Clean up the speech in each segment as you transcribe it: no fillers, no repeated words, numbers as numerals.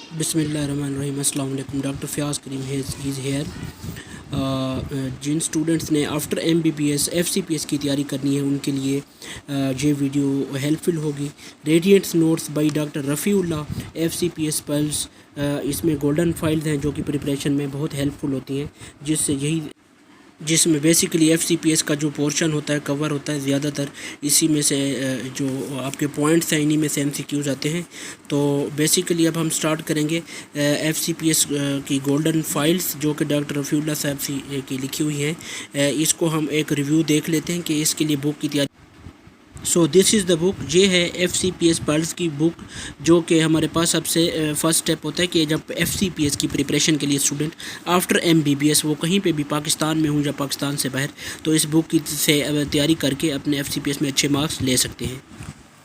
बिस्मिल्लाहिर्रहमानिर्रहीम। अस्सलाम वालेकुम। Doctor Fayaz Karim is here. जिन स्टूडेंट्स ने आफ्टर MBBS FCPS की तैयारी करनी है उनके लिए ये वीडियो हेल्पफुल होगी। Radiants notes by doctor Rafiullah FCPS pulse. इसमें गोल्डन फाइल्स हैं जो कि प्रिपरेशन में बहुत हेल्पफुल होती हैं, जिसमें बेसिकली FCPS का जो पोर्शन होता है, कवर होता है, ज़्यादातर इसी में से जो आपके पॉइंट्स हैं इन्हीं में से MCQs आते हैं। तो बेसिकली अब हम स्टार्ट करेंगे FCPS की गोल्डन फाइल्स जो कि डॉक्टर रफ़ीउल्लाह साहब की लिखी हुई हैं। इसको हम एक रिव्यू देख लेते हैं कि इसके लिए बुक की तैयारी। So this is the book. ये है FCPS पल्स की बुक, जो कि हमारे पास सबसे फर्स्ट स्टेप होता है कि जब FCPS की प्रिपरेशन के लिए स्टूडेंट आफ्टर MBBS वो कहीं पे भी पाकिस्तान में हूँ या पाकिस्तान से बाहर, तो इस बुक की से तैयारी करके अपने FCPS में अच्छे मार्क्स ले सकते हैं।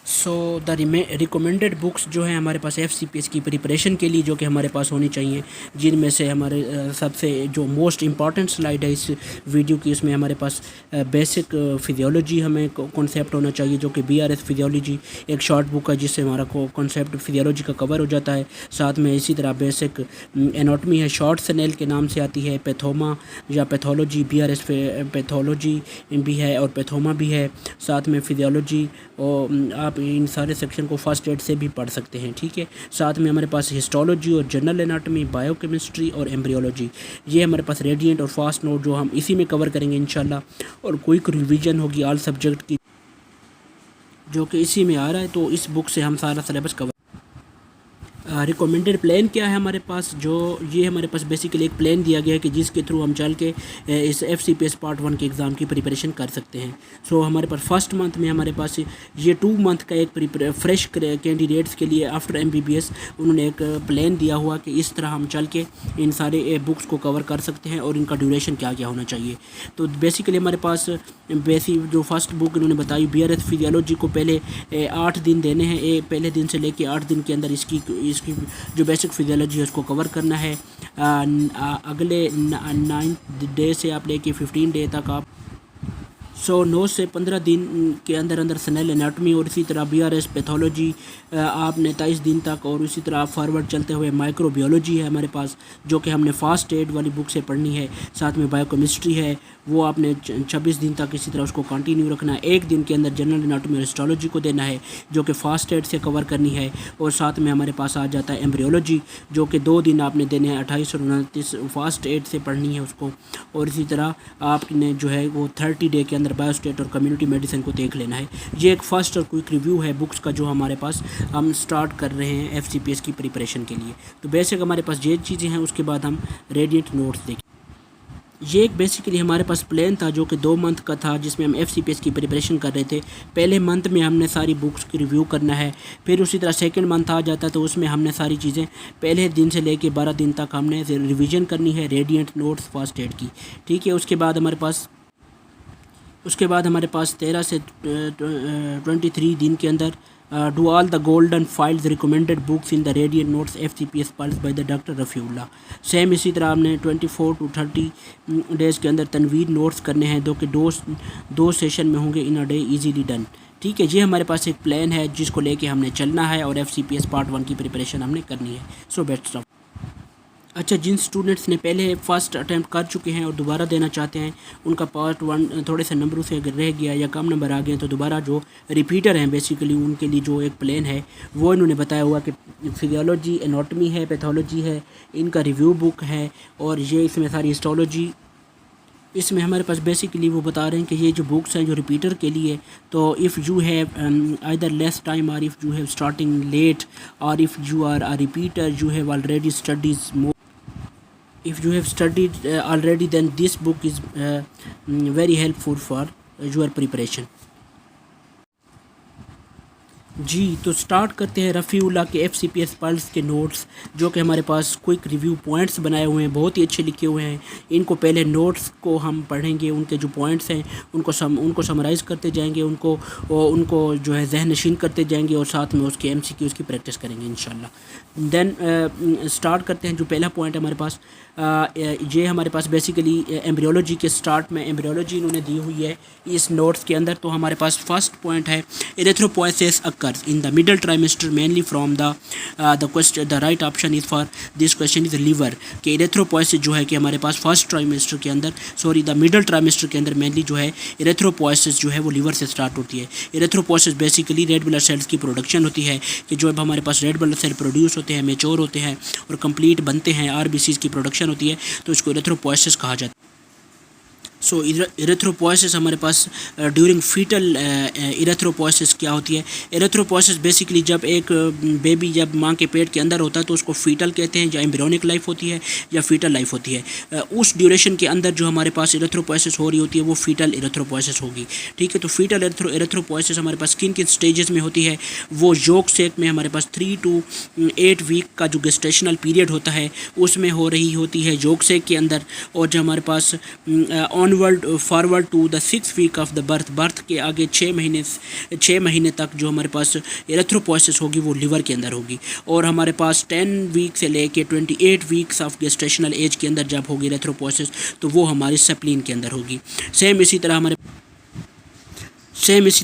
सो द रिकमेंडेड बुक्स जो हैं हमारे पास FCPS की प्रिपरेशन के लिए जो कि हमारे पास होनी चाहिए, जिनमें से हमारे सबसे जो मोस्ट इम्पॉर्टेंट स्लाइड है इस वीडियो की, उसमें हमारे पास बेसिक फिजियोलॉजी हमें कॉन्सेप्ट होना चाहिए, जो कि BRS फिजियोलॉजी एक शॉर्ट बुक है जिससे हमारा कॉन्सेप्ट फिजियोलॉजी का कवर हो जाता है। साथ में इसी तरह बेसिक एनाटॉमी है, शॉर्ट स्नेल के नाम से आती है, पैथोमा या पैथोलॉजी, BRS पैथोलॉजी भी है और पैथोमा भी है। साथ में फिजियोलॉजी, और आप इन सारे सेक्शन को फर्स्ट एड से भी पढ़ सकते हैं, ठीक है। साथ में हमारे पास हिस्टोलॉजी और जनरल एनाटॉमी, बायोकेमिस्ट्री और एम्ब्रियोलॉजी, ये हमारे पास रेडिएंट और फास्ट नोट जो हम इसी में कवर करेंगे इंशाल्लाह। और क्विक रिवीजन होगी ऑल सब्जेक्ट की, जो कि इसी में आ रहा है। तो इस बुक से हम सारा सिलेबस कवर। रिकमेंडेड प्लान क्या है हमारे पास, जो ये हमारे पास बेसिकली एक प्लान दिया गया है कि जिसके थ्रू हम चल के इस FCPS पार्ट 1 के एग्ज़ाम की प्रिपरेशन कर सकते हैं। सो हमारे पास फर्स्ट मंथ में हमारे पास ये 2 मंथ का एक फ्रेश कैंडिडेट्स के लिए आफ्टर MBBS उन्होंने एक प्लान दिया हुआ कि इस तरह हम चल के इन सारे बुक्स को कवर कर सकते हैं और इनका ड्यूरेशन क्या क्या होना चाहिए। तो बेसिकली हमारे पास बेसिक जो फर्स्ट बुक इन्होंने बताई BRS फिजियोलॉजी को पहले 8 दिन देने हैं। पहले दिन से लेके 8 दिन के अंदर इसकी जो बेसिक फिजियोलॉजी है उसको कवर करना है। अगले 9 डे से आप लेके 15 डे तक आप 9 से 15 दिन के अंदर अंदर स्नेल एनाटॉमी और इसी तरह BRS पैथोलॉजी आपने 23 दिन तक, और इसी तरह फॉरवर्ड चलते हुए माइक्रोबियोलॉजी है हमारे पास जो कि हमने फास्ट एड वाली बुक से पढ़नी है। साथ में बायोकेमिस्ट्री है, वो आपने 26 दिन तक इसी तरह उसको कंटिन्यू रखना है। एक दिन के अंदर जनरल एनाटॉमी और हिस्टोलॉजी को देना है जो कि फास्ट एड से कवर करनी है। और साथ में हमारे पास आ जाता है एम्ब्रियोलॉजी, जो कि 2 दिन आपने देने हैं, 28 और 29 फास्ट एड से पढ़नी है उसको। और इसी तरह आपने जो है वो 30 डे के अंदर बायोस्टेट और कम्युनिटी मेडिसिन को देख लेना है। ये एक फर्स्ट और क्विक रिव्यू है बुक्स का जो हमारे पास हम स्टार्ट कर रहे हैं FCPS की प्रिपरेशन के लिए। तो बेसिक हमारे पास ये चीज़ें हैं। उसके बाद हम रेडिएंट नोट्स देखें। ये एक बेसिकली हमारे पास प्लान था जो कि 2 मंथ का था, जिसमें हम FCPS की प्रिपरेशन कर रहे थे। पहले मंथ में हमने सारी बुक्स की रिव्यू करना है, फिर उसी तरह सेकंड मंथ आ जाता है तो उसमें हमने सारी चीज़ें पहले दिन से लेके 12 दिन तक हमने रिवीजन करनी है रेडिएंट नोट्स फर्स्ट एड की, ठीक है। उसके बाद हमारे पास 13 से 23 दिन के अंदर do all the golden files recommended books in the radiant notes FCPS pulse by the doctor Rafiullah. Same इसी तरह हमने 24 to 30 डेज़ के अंदर तनवीर नोट्स करने हैं, जो कि दो सेशन में होंगे इन अ डे, इजीली डन, ठीक है। ये हमारे पास एक प्लान है जिसको लेके हमने चलना है और FCPS पार्ट 1 की प्रिपरेशन हमने करनी है। So best of. अच्छा, जिन स्टूडेंट्स ने पहले फ़र्स्ट अटैम्प्ट कर चुके हैं और दोबारा देना चाहते हैं, उनका पार्ट 1 थोड़े से नंबरों से अगर रह गया या कम नंबर आ गए तो दोबारा जो रिपीटर हैं बेसिकली उनके लिए जो एक प्लान है वो इन्होंने बताया हुआ कि फिजियोलॉजी, एनाटॉमी है, पैथोलॉजी है, इनका रिव्यू बुक है। और ये इसमें सारी हिस्टोलॉजी, इसमें हमारे पास बेसिकली वो बता रहे हैं कि ये जो बुक्स हैं जो रिपीटर के लिए, तो if you have either less time और if you have starting late और if you are a repeater you have already studies more, if you have studied already, then this book is very helpful for your preparation। जी, तो start करते हैं रफ़ीउल्लाह के FCPS pulse के notes, जो कि हमारे पास quick review points बनाए हुए हैं, बहुत ही अच्छे लिखे हुए हैं। इनको पहले नोट्स को हम पढ़ेंगे, उनके जो पॉइंट्स हैं उनको समराइज़ करते जाएंगे, उनको जो है जहन नशीन करते जाएंगे और साथ में उसके MCQs की प्रैक्टिस करेंगे इंशाल्लाह। देन स्टार्ट करते हैं। जो पहला पॉइंट हमारे पास ये हमारे पास बेसिकली एम्ब्रियोलॉजी के स्टार्ट में एम्ब्रियोलॉजी इन्होंने दी हुई है इस नोट्स के अंदर। तो हमारे पास फर्स्ट पॉइंट है इरेथ्रोपोएसिस, अ occurs in the middle trimester mainly from the right option is for this question is liver कि erythropoiesis जो है कि हमारे पास फर्स्ट ट्राइमेस्टर के अंदर द मिडल ट्राइमेस्टर के अंदर मेनली जो है erythropoiesis जो है वो लीवर से स्टार्ट होती है। erythropoiesis basically red blood cells की प्रोडक्शन होती है कि जो अब हमारे पास रेड ब्लड सेल प्रोड्यूस होते हैं, मेच्योर होते हैं और कंप्लीट बनते हैं, आरबीसीज की प्रोडक्शन होती है, तो इसको erythropoiesis कहा जाता है। सो erythropoiesis हमारे पास ड्यूरिंग फीटल erythropoiesis क्या होती है? erythropoiesis बेसिकली जब एक बेबी जब माँ के पेट के अंदर होता है तो उसको फीटल कहते हैं, या एम्ब्रियोनिक लाइफ होती है या फीटल लाइफ होती है। उस ड्यूरेशन के अंदर जो हमारे पास erythropoiesis हो रही होती है वो फीटल erythropoiesis होगी। ठीक है, तो फीटल erythropoiesis हमारे पास किन किन स्टेजेस में होती है? वो योग सेक में हमारे पास 3 to 8 वीक का जो गेस्टेशनल पीरियड होता है उसमें हो रही होती है योग सेक के अंदर, और जो हमारे पास forward to the 6 week of the birth के आगे 6 महीने तक जो हमारे पास erythropoiesis होगी वो लीवर के अंदर होगी। और हमारे पास 10 वीक से लेके 28 वीक्स ऑफ गेस्टेशनल एज के अंदर जब होगी erythropoiesis तो वो हमारी स्प्लीन के अंदर होगी। सेम इसी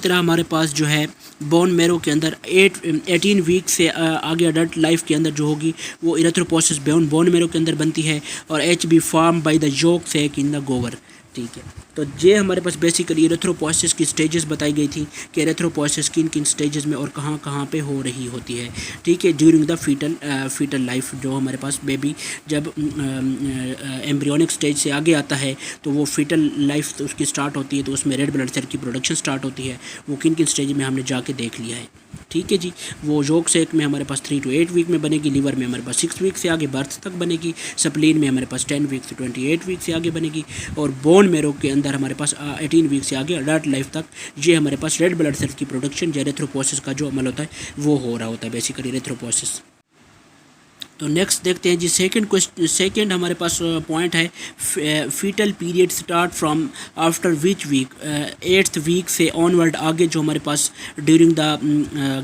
तरह हमारे पास जो है बोन मेरो के अंदर 18 वीक से आगे अडल्ट लाइफ के अंदर जो होगी वो erythropoiesis बोन मेरो के अंदर बनती है, और H B form by the yolk sac in the गोवर। ठीक है, तो ये हमारे पास बेसिकली erythropoiesis की स्टेजेस बताई गई थी कि erythropoiesis किन किन स्टेजेस में और कहाँ कहाँ पे हो रही होती है। ठीक है, ड्यूरिंग द फीटल लाइफ जो हमारे पास बेबी जब एम्ब्रियोनिक स्टेज से आगे आता है तो वो फीटल लाइफ तो उसकी स्टार्ट होती है, तो उसमें रेड ब्लड सेल की प्रोडक्शन स्टार्ट होती है। वो किन किन स्टेज में हमने जाके देख लिया है। ठीक है जी, वो योग सेक में हमारे पास 3 to 8 वीक में बनेगी, लीवर में हमारे पास 6 वीक से आगे बर्थ तक बनेगी, स्प्लीन में हमारे पास 10 वीक से 28 वीक से आगे बनेगी, और बोन मेरो के अंदर हमारे पास 18 वीक से आगे अडल्ट लाइफ तक ये हमारे पास रेड ब्लड सेल की प्रोडक्शन या erythropoiesis का जो अमल होता है वो हो रहा होता है बेसिकली erythropoiesis। तो नेक्स्ट देखते हैं जी सेकंड हमारे पास पॉइंट है fetal period start from after which week, 8th week से ऑनवर्ड आगे जो हमारे पास ड्यूरिंग द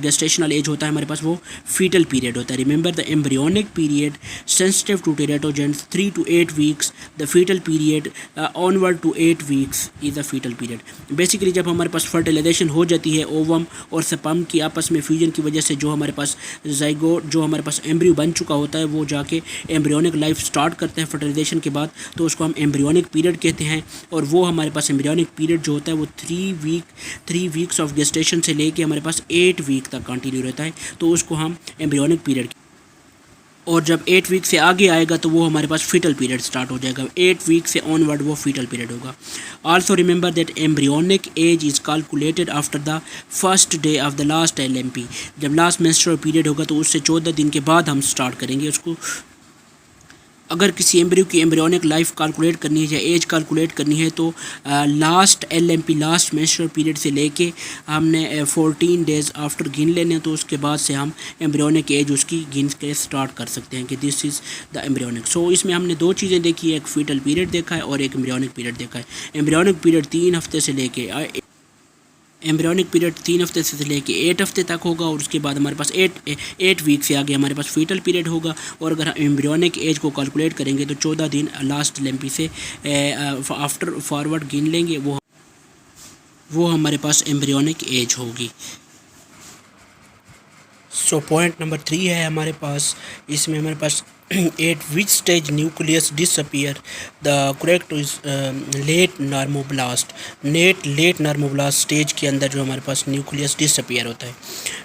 गेस्टेशनल एज होता है हमारे पास वो फीटल पीरियड होता है। Remember the embryonic period sensitive to teratogens 3 to 8 weeks, the fetal period onward to 8 weeks is the fetal period. Basically जब हमारे पास फर्टिलाइजेशन हो जाती है ओवम और स्पर्म की आपस में फ्यूजन की वजह से जो हमारे पास जाइगोट जो हमारे पास एम्ब्रियो बन चुका होता है वो जाके एम्ब्रियोनिक लाइफ स्टार्ट करते हैं फर्टिलाइजेशन के बाद, तो उसको हम एम्ब्रियोनिक पीरियड कहते हैं। और वो हमारे पास एम्ब्रियोनिक पीरियड जो होता है वो 3 वीक्स ऑफ गेस्टेशन से लेके हमारे पास 8 वीक तक कंटिन्यू रहता है, तो उसको हम एम्ब्रियोनिक पीरियड। और जब 8 वीक से आगे आएगा तो वो हमारे पास फीटल पीरियड स्टार्ट हो जाएगा। 8 वीक से ऑनवर्ड वो फीटल पीरियड होगा। Also remember that embryonic age is calculated after the first day of the last LMP। जब लास्ट मेंस्ट्रुअल पीरियड होगा तो उससे 14 दिन के बाद हम स्टार्ट करेंगे उसको। अगर किसी एम्ब्रियो की एम्ब्रियोनिक लाइफ कैलकुलेट करनी है या एज कैलकुलेट करनी है तो last LMP last menstrual period से लेके हमने 14 डेज़ आफ्टर गिन लेने, तो उसके बाद से हम एम्ब्रियोनिक एज उसकी गिन के स्टार्ट कर सकते हैं कि दिस इज़ द एम्ब्रियोनिक। सो इसमें हमने 2 चीज़ें देखी है, एक फीटल पीरियड देखा है और एक एम्ब्रियोनिक पीरियड देखा है। एम्ब्रियोनिक पीरियड 3 हफ्ते से लेके एम्ब्रियोनिक पीरियड 3 हफ्ते से लेके 8 हफ्ते तक होगा, और उसके बाद हमारे पास 8 वीक से आगे हमारे पास फीटल पीरियड होगा। और अगर हम एम्ब्रियोनिक एज को कैलकुलेट करेंगे तो 14 दिन लास्ट LMP से आफ्टर फॉरवर्ड गिन लेंगे, वो हमारे पास एम्ब्रियोनिक एज होगी। सो पॉइंट नंबर 3 है हमारे पास, इसमें हमारे पास at which stage nucleus disappear, the correct is late normoblast stage के अंदर जो हमारे पास न्यूक्लियस डिसअपियर होता है।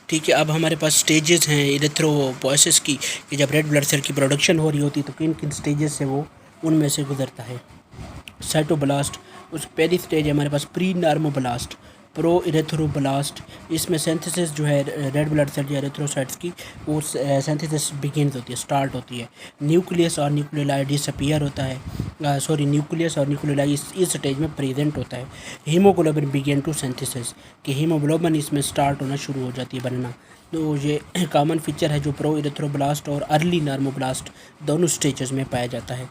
ठीक है, अब हमारे पास स्टेजेस हैं erythropoiesis की कि जब रेड ब्लड सेल की प्रोडक्शन हो रही होती है तो किन किन स्टेजेस से वो उनमें से गुजरता है। साइटोब्लास्ट, उस पहली स्टेज है हमारे पास प्री नॉर्मोब्लास्ट, प्रो इरेथ्रोब्लास्ट। इसमें सिंथेसिस जो है रेड ब्लड सेल या एरिथ्रोसाइट्स की वो सिंथेसिस बिगिन होती है, स्टार्ट होती है। न्यूक्लियस और न्यूक्लियोलाई डिसअपियर होता है, न्यूक्लियस और न्यूक्लियोलाई इस स्टेज में प्रेजेंट होता है। हीमोग्लोबिन बिगिन टू सिंथेसिस कि हीमोग्लोबिन इसमें स्टार्ट होना शुरू हो जाती है बनना। तो ये कॉमन फीचर है जो प्रो इरेथ्रोब्लास्ट और अर्ली नॉर्मोब्लास्ट दोनों स्टेजेस में पाया जाता है।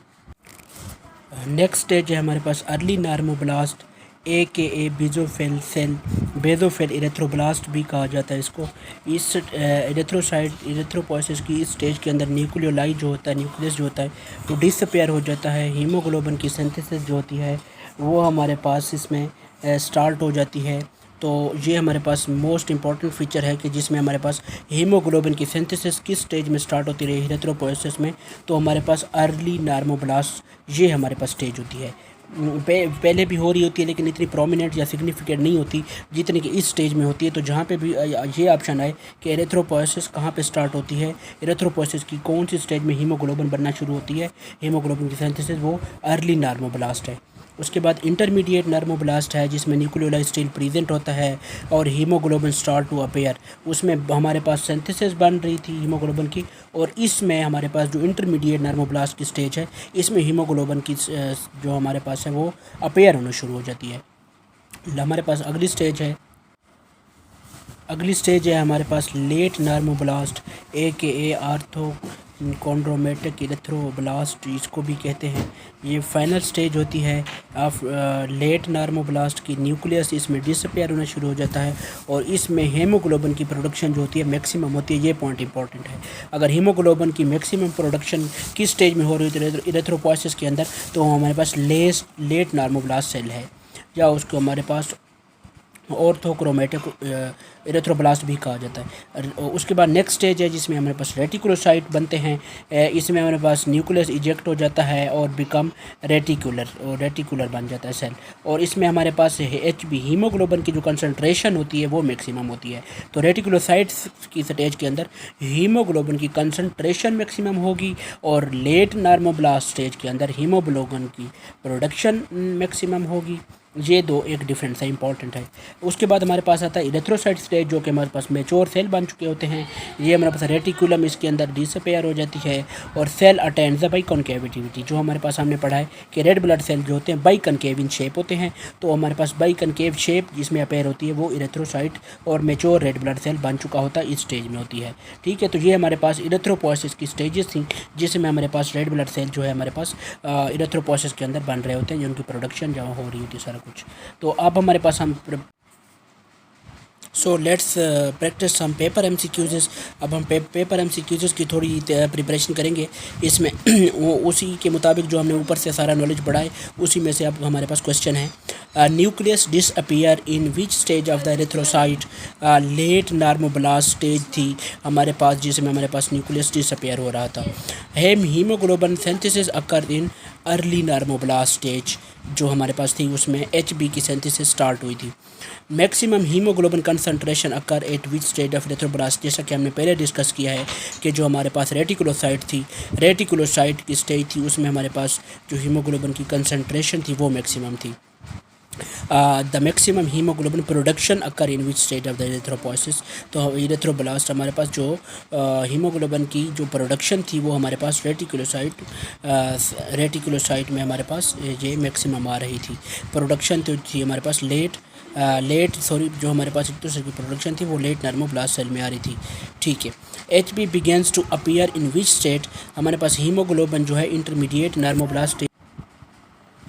नेक्स्ट स्टेज है हमारे पास अर्ली नॉर्मोब्लास्ट AKA बेजोफिल इरेथ्रोब्लास्ट भी कहा जाता है इसको। इस इरेथ्रोपोइसिस की इस स्टेज के अंदर न्यूक्लियोलाई जो होता है, न्यूक्लियस जो होता है वो डिसअपियर हो जाता है। हीमोग्लोबिन की सिंथेसिस जो होती है वो हमारे पास इसमें स्टार्ट हो जाती है तो ये हमारे पास मोस्ट इंपॉर्टेंट फीचर है कि जिसमें हमारे पास हीमोग्लोबिन की सिंथेसिस किस स्टेज में स्टार्ट होती रही इरेथ्रोपोएसिस में, तो हमारे पास अर्ली नार्मोब्लास्ट ये हमारे पास स्टेज होती है। पहले भी हो रही होती है लेकिन इतनी प्रोमिनेंट या सिग्निफिकेंट नहीं होती जितनी कि इस स्टेज में होती है। तो जहाँ पे भी ये ऑप्शन आए कि एरेथ्रोपोएसिस कहाँ पे स्टार्ट होती है, एरेथ्रोपोएसिस की कौन सी स्टेज में हीमोग्लोबिन बनना शुरू होती है, हीमोग्लोबिन की सिंथेसिस, वो अर्ली नार्मोब्लास्ट है। उसके बाद इंटरमीडिएट नार्मोब्लास्ट है जिसमें न्यूक्लियोलाइज स्टिल प्रेजेंट होता है और हीमोग्लोबिन स्टार्ट टू अपीयर, उसमें हमारे पास सिंथेसिस बन रही थी हीमोग्लोबिन की। और इसमें हमारे पास जो इंटरमीडिएट नार्मोब्लास्ट की स्टेज है इसमें हीमोग्लोबिन की जो हमारे पास है वो अपीयर होना शुरू हो जाती है। हमारे पास अगली स्टेज है हमारे पास लेट नार्मोब्लास्ट ए आर्थो कॉन्ड्रोमेटिक इरेथ्रोब्लास्ट इसको भी कहते हैं। ये फाइनल स्टेज होती है ऑफ लेट नार्मोब्लास्ट की। न्यूक्लियस इसमें डिसअपेयर होना शुरू हो जाता है और इसमें हीमोग्लोबिन की प्रोडक्शन जो होती है मैक्सिमम होती है। ये पॉइंट इंपॉर्टेंट है। अगर हीमोग्लोबिन की मैक्सिमम प्रोडक्शन किस स्टेज में हो रही है तो इरेथ्रोपोएसिस के अंदर, तो हमारे पास लेट नार्मोब्लास्ट सेल है या उसको हमारे पास ऑर्थोक्रोमेटिक इरेथ्रोब्लास्ट भी कहा जाता है। उसके बाद नेक्स्ट स्टेज है जिसमें हमारे पास रेटिकुलोसाइट बनते हैं। इसमें हमारे पास न्यूक्लियस इजेक्ट हो जाता है और बिकम रेटिकुलर बन जाता है सेल। और इसमें हमारे पास HB हीमोग्लोबिन की जो कंसंट्रेशन होती है वो मैक्सिमम होती है। तो रेटिकुलोसाइट्स की स्टेज के अंदर हीमोग्लोबिन की कंसंट्रेशन मैक्सिमम होगी और लेट नार्मोब्लास्ट स्टेज के अंदर हीमोग्लोबिन की प्रोडक्शन मैक्सिमम होगी। ये दो एक डिफरेंस है, इंपॉर्टेंट है। उसके बाद हमारे पास आता है इरेथ्रोसाइट स्टेज जो कि हमारे पास मेच्योर सेल बन चुके होते हैं। ये हमारे पास रेटिकुलम इसके अंदर डिसअपेयर हो जाती है और cell attends the biconcavity. जो हमारे पास हमने पढ़ा है कि रेड ब्लड सेल जो होते हैं बाई कनकेव इन शेप होते हैं, तो हमारे पास बाई कनकेव शेप जिसमें अपेयर होती है वो इरेथ्रोसाइट और मेच्योर रेड ब्लड सेल बन चुका होता है इस स्टेज में होती है। ठीक है, तो ये हमारे पास इरेथ्रोपोएसिस की स्टेजेस थी जिसमें हमारे पास रेड ब्लड सेल जो है हमारे पास इरेथ्रोपोएसिस के अंदर बन रहे होते हैं, जिनकी प्रोडक्शन जहाँ हो रही होती है सारा कुछ। तो अब हमारे पास so let's practice some paper MCQs। अब हम पेपर MCQs की थोड़ी प्रिपरेशन करेंगे इसमें वो उसी के मुताबिक जो हमने ऊपर से सारा नॉलेज पढ़ा है उसी में से अब हमारे पास क्वेश्चन है। Nucleus disappear in which stage of the erythrocyte. Late normoblast stage थी हमारे पास जिसमें हमारे पास न्यूक्लियस डिसअपियर हो रहा था। Haemoglobin synthesis occur in early normoblast stage जो हमारे पास थी उसमें HB की सिंथेसिस स्टार्ट हुई थी। Maximum haemoglobin concentration occur at which stage of erythroblast, जैसा कि हमने पहले डिस्कस किया है कि जो हमारे पास रेटिकुलोसाइट थी, रेटिकुलोसाइट की स्टेज थी उसमें हमारे पास जो हीमोग्लोबिन की कंसंट्रेशन थी वो मैक्सिमम थी। The maximum haemoglobin production occur in which stage of the इरेथ्रोपोएसिस, तो इरेथ्रोब्लास्ट हमारे पास जो हीमोग्लोबिन की जो प्रोडक्शन थी वो हमारे पास रेटिकुलोसाइट में हमारे पास ये मैक्सिमम आ रही थी। प्रोडक्शन तो थी हमारे पास जो हमारे पास एक दूसरे की प्रोडक्शन थी वो लेट नार्मोब्लास्ट सेल में आ रही थी। ठीक है, HB begins to appear in which state, हमारे पास हीमोग्लोबिन जो है इंटरमीडिएट नार्मोब्लास्ट।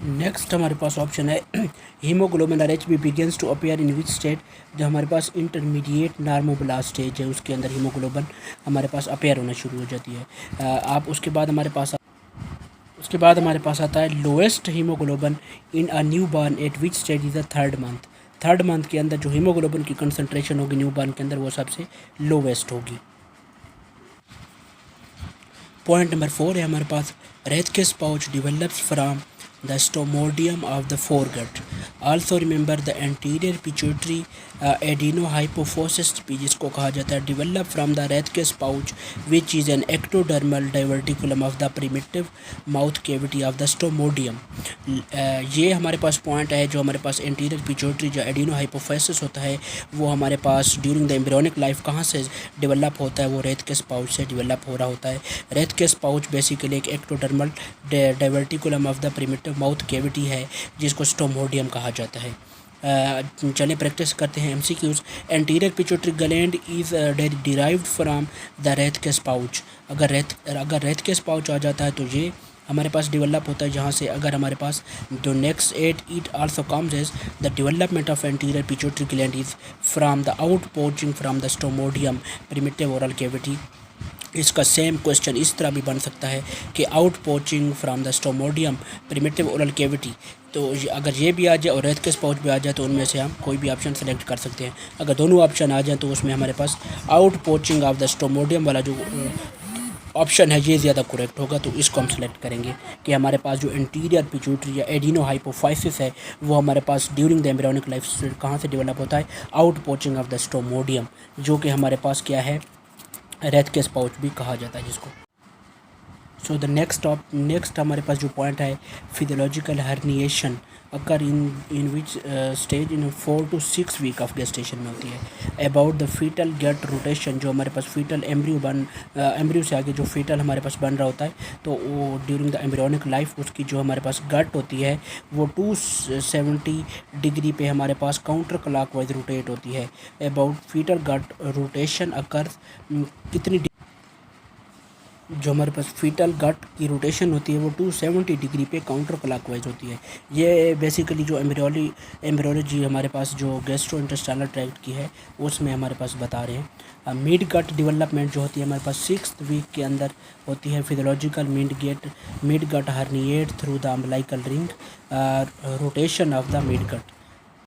नेक्स्ट हमारे पास ऑप्शन है हीमोग्लोबिन और HB begins to appear in which state, जो हमारे पास इंटरमीडिएट नार्मोब्लास्ट स्टेज है उसके अंदर हीमोग्लोबिन हमारे पास अपीयर होना शुरू हो जाती है। आप उसके बाद हमारे पास आता है lowest haemoglobin in a new born at which stage is the third month के अंदर जो हीमोग्लोबिन की कंसंट्रेशन होगी न्यू बॉर्न के अंदर वो सबसे लोवेस्ट होगी। पॉइंट नंबर 4 है हमारे पास Rathke's pouch develops from the stomodium of the foregut. Also remember the anterior pituitary adenohypophysis जिसको कहा जाता है develop from the Rathke's pouch which is an ectodermal diverticulum of the primitive mouth cavity of the stomodium. ये हमारे पास point है जो हमारे पास anterior pituitary जो adenohypophysis होता है वो हमारे पास during the embryonic life कहाँ से डेवलप होता है, वो Rathke's pouch से डेवलप हो रहा होता है। Rathke's pouch बेसिकली एक ectodermal diverticulum of the primitive mouth cavity है जिसको स्टोमोडियम कहा जाता है। चलिए प्रैक्टिस करते हैं MCQs। Anterior pituitary gland is derived from the Rathke's pouch. अगर रेथकेस पाउच आ जाता है तो ये हमारे पास डेवलप होता है, जहाँ से अगर हमारे पास जो next it also comes as the development of anterior pituitary gland is from the outpouching from the stomodeum primitive oral cavity. इसका सेम क्वेश्चन इस तरह भी बन सकता है कि outpouching from the stomodeum primitive oral cavity तो अगर ये भी आ जाए और रेथ के स्पाउच भी आ जाए तो उनमें से हम कोई भी ऑप्शन सेलेक्ट कर सकते हैं। अगर दोनों ऑप्शन आ जाएँ तो उसमें हमारे पास outpouching of the stomodeum वाला जो ऑप्शन है ये ज़्यादा करेक्ट होगा, तो इसको हम सेलेक्ट करेंगे कि हमारे पास जो इंटीरियर पिट्यूटरी या एडिनो हाइपोफाइसिस है वो हमारे पास ड्यूरिंग द एम्ब्रियोनिक लाइफ कहाँ से डेवलप होता है, out poaching of the stomodeum, जो कि हमारे पास क्या है, रेथ के स्पाउच भी कहा जाता है जिसको। सो द नेक्स्ट हमारे पास जो पॉइंट है, physiological herniation occur in which stage in 4 to 6 week of gestation में होती है। About the foetal gut rotation, जो हमारे पास फीटल एम्ब्रियो से आगे जो फीटल हमारे पास बन रहा होता है, तो वो ड्यूरिंग द एम्ब्रियोनिक लाइफ उसकी जो हमारे पास गट होती है वो 270 डिग्री पे हमारे पास काउंटर क्लॉकवाइज रोटेट होती है। अबाउट फीटल गट रोटेशन अकर कितनी जो हमारे पास फीटल गट की रोटेशन होती है वो 270 डिग्री पे काउंटर क्लॉकवाइज होती है। ये बेसिकली जो एम्ब्रियोलॉजी हमारे पास जो गैस्ट्रोइंटेस्टाइनल ट्रैक्ट की है उसमें हमारे पास बता रहे हैं। मिड गट डेवलपमेंट जो होती है हमारे पास 6th वीक के अंदर होती है। Physiological mid gut herniate through the umbilical ring, rotation of the mid gut.